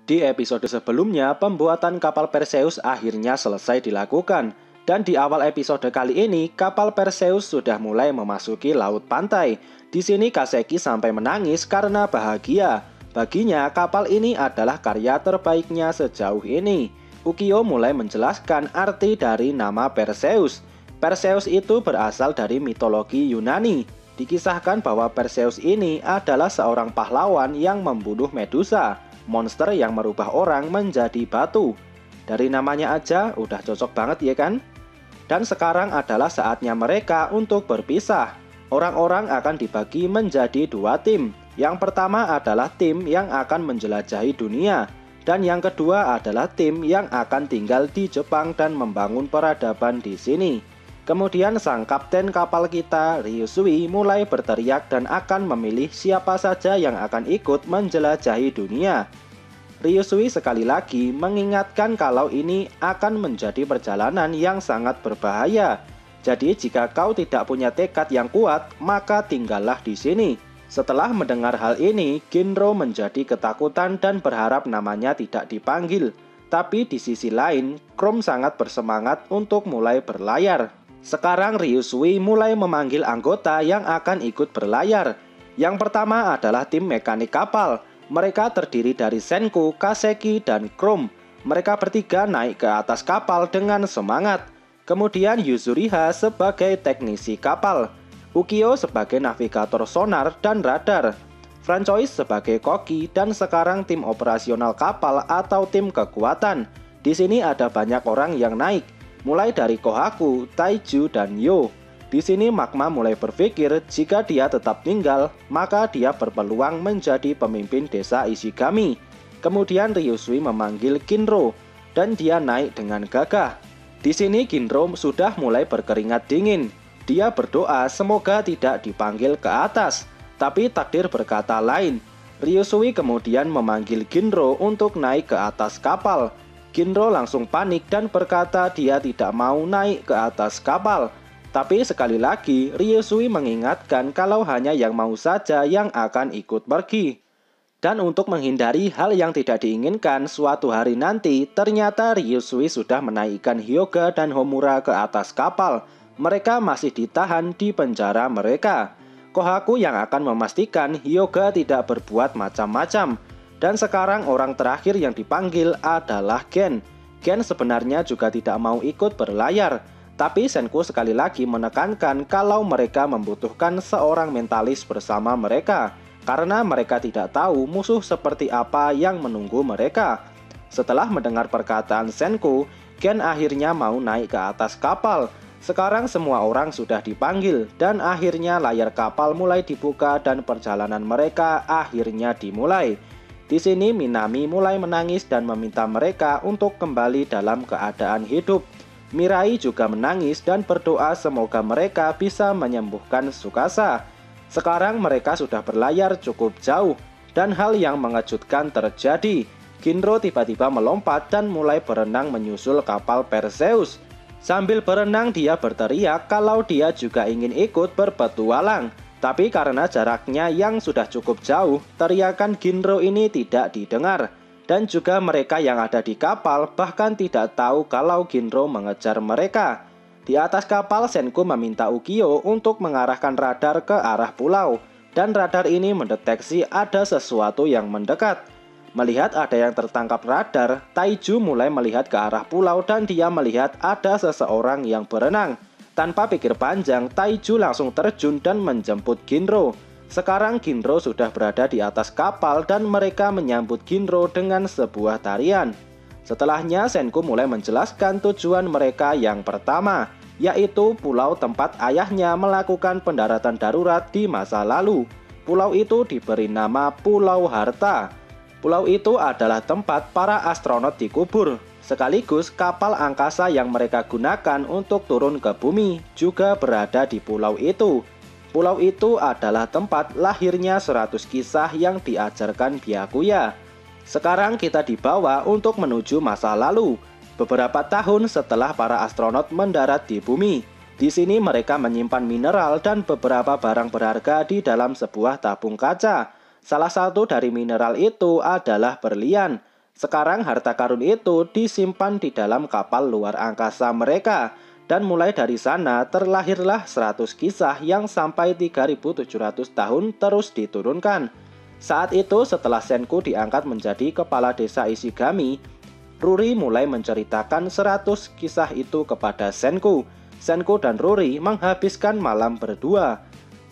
Di episode sebelumnya, pembuatan kapal Perseus akhirnya selesai dilakukan. Dan di awal episode kali ini, kapal Perseus sudah mulai memasuki laut pantai. Di sini Kaseki sampai menangis karena bahagia. Baginya, kapal ini adalah karya terbaiknya sejauh ini. Ukyo mulai menjelaskan arti dari nama Perseus. Perseus itu berasal dari mitologi Yunani. Dikisahkan bahwa Perseus ini adalah seorang pahlawan yang membunuh Medusa, monster yang merubah orang menjadi batu. Dari namanya aja udah cocok banget ya kan? Dan sekarang adalah saatnya mereka untuk berpisah. Orang-orang akan dibagi menjadi dua tim. Yang pertama adalah tim yang akan menjelajahi dunia. Dan yang kedua adalah tim yang akan tinggal di Jepang dan membangun peradaban di sini. Kemudian sang kapten kapal kita, Ryusui, mulai berteriak dan akan memilih siapa saja yang akan ikut menjelajahi dunia. Ryusui sekali lagi mengingatkan kalau ini akan menjadi perjalanan yang sangat berbahaya. Jadi jika kau tidak punya tekad yang kuat, maka tinggallah di sini. Setelah mendengar hal ini, Ginro menjadi ketakutan dan berharap namanya tidak dipanggil. Tapi di sisi lain, Chrome sangat bersemangat untuk mulai berlayar. Sekarang Ryusui mulai memanggil anggota yang akan ikut berlayar. Yang pertama adalah tim mekanik kapal. Mereka terdiri dari Senku, Kaseki, dan Chrome. Mereka bertiga naik ke atas kapal dengan semangat. Kemudian Yuzuriha sebagai teknisi kapal, Ukyo sebagai navigator sonar dan radar, Francois sebagai koki, dan sekarang tim operasional kapal atau tim kekuatan. Di sini ada banyak orang yang naik, mulai dari Kohaku, Taiju, dan Yo. Di sini Magma mulai berpikir jika dia tetap tinggal, maka dia berpeluang menjadi pemimpin desa Ishigami. Kemudian Ryusui memanggil Ginro, dan dia naik dengan gagah. Di sini Ginro sudah mulai berkeringat dingin. Dia berdoa semoga tidak dipanggil ke atas, tapi takdir berkata lain. Ryusui kemudian memanggil Ginro untuk naik ke atas kapal. Ginro langsung panik dan berkata dia tidak mau naik ke atas kapal. Tapi sekali lagi, Ryusui mengingatkan kalau hanya yang mau saja yang akan ikut pergi. Dan untuk menghindari hal yang tidak diinginkan, suatu hari nanti, ternyata Ryusui sudah menaikkan Hyuga dan Homura ke atas kapal. Mereka masih ditahan di penjara mereka. Kohaku yang akan memastikan Hyuga tidak berbuat macam-macam. Dan sekarang orang terakhir yang dipanggil adalah Gen. Gen sebenarnya juga tidak mau ikut berlayar. Tapi Senku sekali lagi menekankan kalau mereka membutuhkan seorang mentalis bersama mereka, karena mereka tidak tahu musuh seperti apa yang menunggu mereka. Setelah mendengar perkataan Senku, Gen akhirnya mau naik ke atas kapal. Sekarang semua orang sudah dipanggil, dan akhirnya layar kapal mulai dibuka dan perjalanan mereka akhirnya dimulai. Di sini Minami mulai menangis dan meminta mereka untuk kembali dalam keadaan hidup. Mirai juga menangis dan berdoa semoga mereka bisa menyembuhkan Tsukasa. Sekarang mereka sudah berlayar cukup jauh, dan hal yang mengejutkan terjadi. Ginro tiba-tiba melompat dan mulai berenang menyusul kapal Perseus. Sambil berenang dia berteriak kalau dia juga ingin ikut berpetualang. Tapi karena jaraknya yang sudah cukup jauh, teriakan Ginro ini tidak didengar. Dan juga mereka yang ada di kapal bahkan tidak tahu kalau Ginro mengejar mereka. Di atas kapal, Senku meminta Ukyo untuk mengarahkan radar ke arah pulau. Dan radar ini mendeteksi ada sesuatu yang mendekat. Melihat ada yang tertangkap radar, Taiju mulai melihat ke arah pulau dan dia melihat ada seseorang yang berenang. Tanpa pikir panjang, Taiju langsung terjun dan menjemput Ginro. Sekarang Ginro sudah berada di atas kapal dan mereka menyambut Ginro dengan sebuah tarian. Setelahnya Senku mulai menjelaskan tujuan mereka yang pertama, yaitu pulau tempat ayahnya melakukan pendaratan darurat di masa lalu. Pulau itu diberi nama Pulau Harta. Pulau itu adalah tempat para astronot dikubur. Sekaligus kapal angkasa yang mereka gunakan untuk turun ke bumi juga berada di pulau itu. Pulau itu adalah tempat lahirnya 100 kisah yang diajarkan Byakuya. Sekarang kita dibawa untuk menuju masa lalu, beberapa tahun setelah para astronot mendarat di bumi. Di sini mereka menyimpan mineral dan beberapa barang berharga di dalam sebuah tabung kaca. Salah satu dari mineral itu adalah berlian. Sekarang harta karun itu disimpan di dalam kapal luar angkasa mereka. Dan mulai dari sana terlahirlah 100 kisah yang sampai 3.700 tahun terus diturunkan. Saat itu setelah Senku diangkat menjadi kepala desa Ishigami, Ruri mulai menceritakan 100 kisah itu kepada Senku. Senku dan Ruri menghabiskan malam berdua.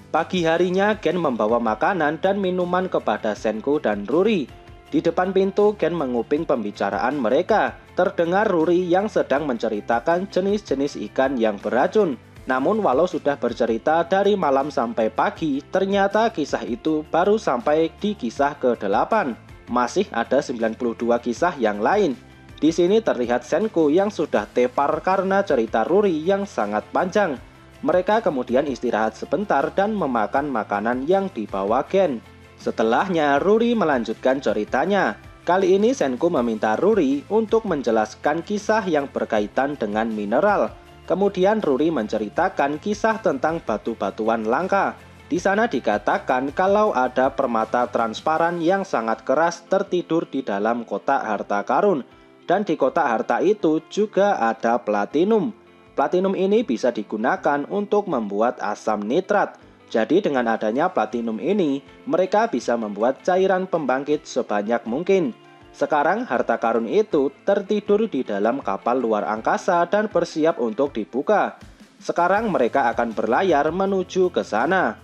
Pagi harinya Gen membawa makanan dan minuman kepada Senku dan Ruri. Di depan pintu Gen menguping pembicaraan mereka. Terdengar Ruri yang sedang menceritakan jenis-jenis ikan yang beracun. Namun walau sudah bercerita dari malam sampai pagi, ternyata kisah itu baru sampai di kisah ke-8. Masih ada 92 kisah yang lain. Di sini terlihat Senku yang sudah tepar karena cerita Ruri yang sangat panjang. Mereka kemudian istirahat sebentar dan memakan makanan yang dibawa Gen. Setelahnya Ruri melanjutkan ceritanya. Kali ini Senku meminta Ruri untuk menjelaskan kisah yang berkaitan dengan mineral. Kemudian Ruri menceritakan kisah tentang batu-batuan langka. Di sana dikatakan kalau ada permata transparan yang sangat keras tertidur di dalam kotak harta karun. Dan di kotak harta itu juga ada platinum. Platinum ini bisa digunakan untuk membuat asam nitrat. Jadi dengan adanya platinum ini, mereka bisa membuat cairan pembangkit sebanyak mungkin. Sekarang harta karun itu tertidur di dalam kapal luar angkasa dan bersiap untuk dibuka. Sekarang mereka akan berlayar menuju ke sana.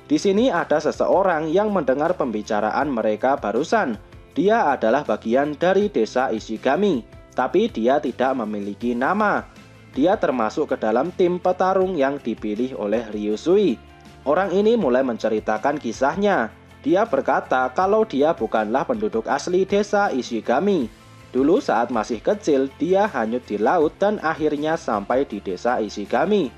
Di sini ada seseorang yang mendengar pembicaraan mereka barusan. Dia adalah bagian dari desa Ishigami, tapi dia tidak memiliki nama. Dia termasuk ke dalam tim petarung yang dipilih oleh Ryusui. Orang ini mulai menceritakan kisahnya. Dia berkata kalau dia bukanlah penduduk asli desa Ishigami. Dulu saat masih kecil, dia hanyut di laut dan akhirnya sampai di desa Ishigami.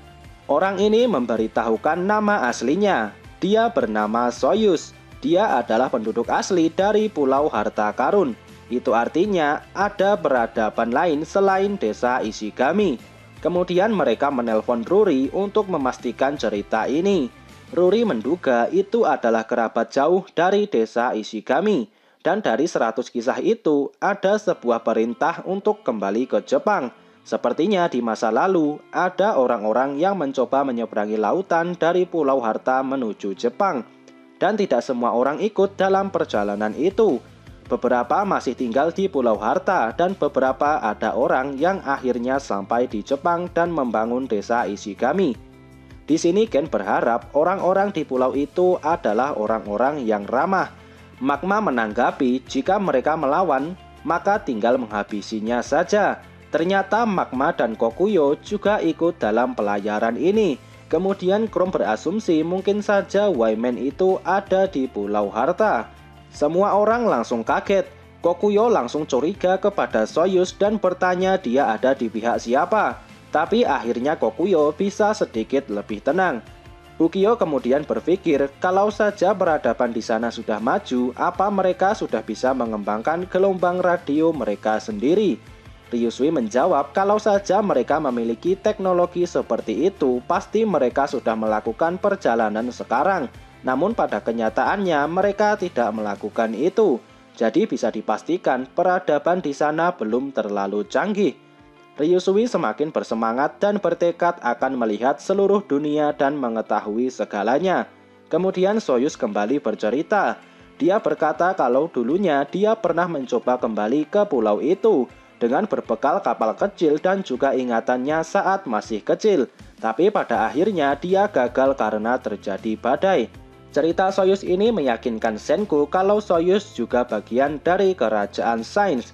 Orang ini memberitahukan nama aslinya. Dia bernama Soyuz. Dia adalah penduduk asli dari Pulau Harta Karun. Itu artinya ada peradaban lain selain desa Ishigami. Kemudian mereka menelpon Ruri untuk memastikan cerita ini. Ruri menduga itu adalah kerabat jauh dari desa Ishigami. Dan dari 100 kisah itu, ada sebuah perintah untuk kembali ke Jepang. Sepertinya di masa lalu, ada orang-orang yang mencoba menyeberangi lautan dari Pulau Harta menuju Jepang. Dan tidak semua orang ikut dalam perjalanan itu. Beberapa masih tinggal di Pulau Harta dan beberapa ada orang yang akhirnya sampai di Jepang dan membangun desa Ishigami. Di sini Gen berharap orang-orang di pulau itu adalah orang-orang yang ramah. Magma menanggapi jika mereka melawan, maka tinggal menghabisinya saja. Ternyata Magma dan Kokuyo juga ikut dalam pelayaran ini. Kemudian Chrome berasumsi mungkin saja Wyman itu ada di Pulau Harta. Semua orang langsung kaget. Kokuyo langsung curiga kepada Soyuz dan bertanya dia ada di pihak siapa. Tapi akhirnya Kokuyo bisa sedikit lebih tenang. Ukiyo kemudian berpikir kalau saja peradaban di sana sudah maju, apa mereka sudah bisa mengembangkan gelombang radio mereka sendiri? Ryusui menjawab kalau saja mereka memiliki teknologi seperti itu, pasti mereka sudah melakukan perjalanan sekarang. Namun pada kenyataannya mereka tidak melakukan itu. Jadi bisa dipastikan peradaban di sana belum terlalu canggih. Ryusui semakin bersemangat dan bertekad akan melihat seluruh dunia dan mengetahui segalanya. Kemudian Soyuz kembali bercerita. Dia berkata kalau dulunya dia pernah mencoba kembali ke pulau itu dengan berbekal kapal kecil dan juga ingatannya saat masih kecil. Tapi pada akhirnya dia gagal karena terjadi badai. Cerita Soyuz ini meyakinkan Senku kalau Soyuz juga bagian dari kerajaan sains.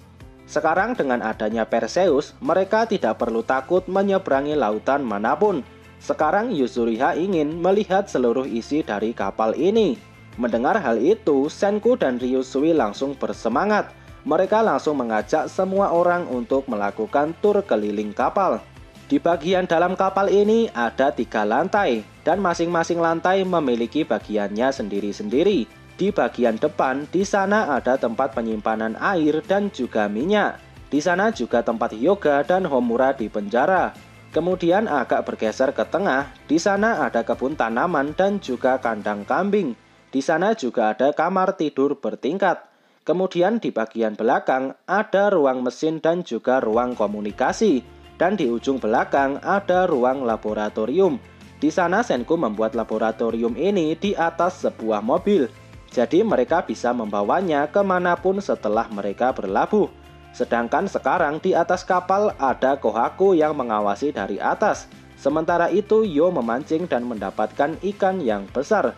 Sekarang dengan adanya Perseus, mereka tidak perlu takut menyeberangi lautan manapun. Sekarang Yuzuriha ingin melihat seluruh isi dari kapal ini. Mendengar hal itu, Senku dan Ryusui langsung bersemangat. Mereka langsung mengajak semua orang untuk melakukan tur keliling kapal. Di bagian dalam kapal ini ada 3 lantai, dan masing-masing lantai memiliki bagiannya sendiri-sendiri. Di bagian depan, di sana ada tempat penyimpanan air dan juga minyak. Di sana juga tempat Hyuga dan Homura di penjara. Kemudian agak bergeser ke tengah, di sana ada kebun tanaman dan juga kandang kambing. Di sana juga ada kamar tidur bertingkat. Kemudian di bagian belakang ada ruang mesin dan juga ruang komunikasi. Dan di ujung belakang ada ruang laboratorium. Di sana Senku membuat laboratorium ini di atas sebuah mobil. Jadi mereka bisa membawanya kemanapun setelah mereka berlabuh. Sedangkan sekarang di atas kapal ada Kohaku yang mengawasi dari atas. Sementara itu Yo memancing dan mendapatkan ikan yang besar.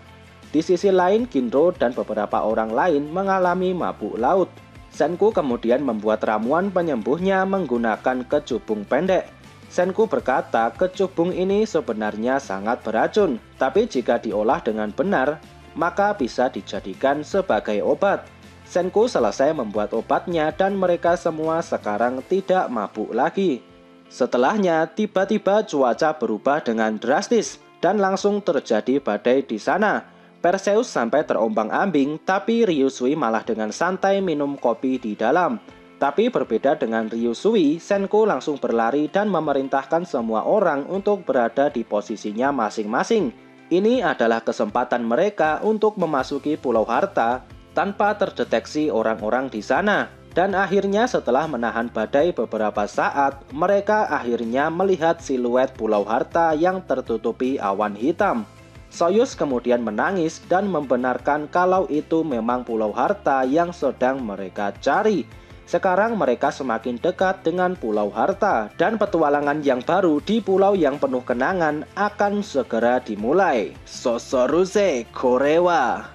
Di sisi lain, Ginro dan beberapa orang lain mengalami mabuk laut. Senku kemudian membuat ramuan penyembuhnya menggunakan kecubung pendek. Senku berkata kecubung ini sebenarnya sangat beracun, tapi jika diolah dengan benar, maka bisa dijadikan sebagai obat. Senku selesai membuat obatnya dan mereka semua sekarang tidak mabuk lagi. Setelahnya, tiba-tiba cuaca berubah dengan drastis dan langsung terjadi badai di sana. Perseus sampai terombang-ambing, tapi Ryusui malah dengan santai minum kopi di dalam. Tapi berbeda dengan Ryusui, Senku langsung berlari dan memerintahkan semua orang untuk berada di posisinya masing-masing. Ini adalah kesempatan mereka untuk memasuki Pulau Harta tanpa terdeteksi orang-orang di sana. Dan akhirnya setelah menahan badai beberapa saat, mereka akhirnya melihat siluet Pulau Harta yang tertutupi awan hitam. Soyuz kemudian menangis dan membenarkan kalau itu memang Pulau Harta yang sedang mereka cari. Sekarang mereka semakin dekat dengan Pulau Harta dan petualangan yang baru di pulau yang penuh kenangan akan segera dimulai. Sosoruse Korewa.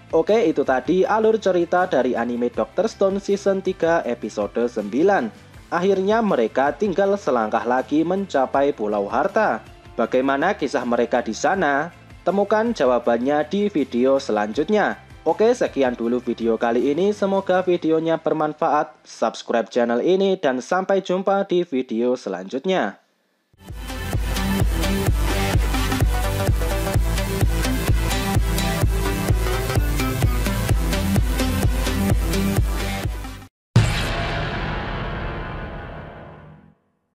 Oke, itu tadi alur cerita dari anime Dr. Stone Season 3 episode 9. Akhirnya mereka tinggal selangkah lagi mencapai Pulau Harta. Bagaimana kisah mereka di sana? Temukan jawabannya di video selanjutnya. Oke, sekian dulu video kali ini. Semoga videonya bermanfaat. Subscribe channel ini dan sampai jumpa di video selanjutnya.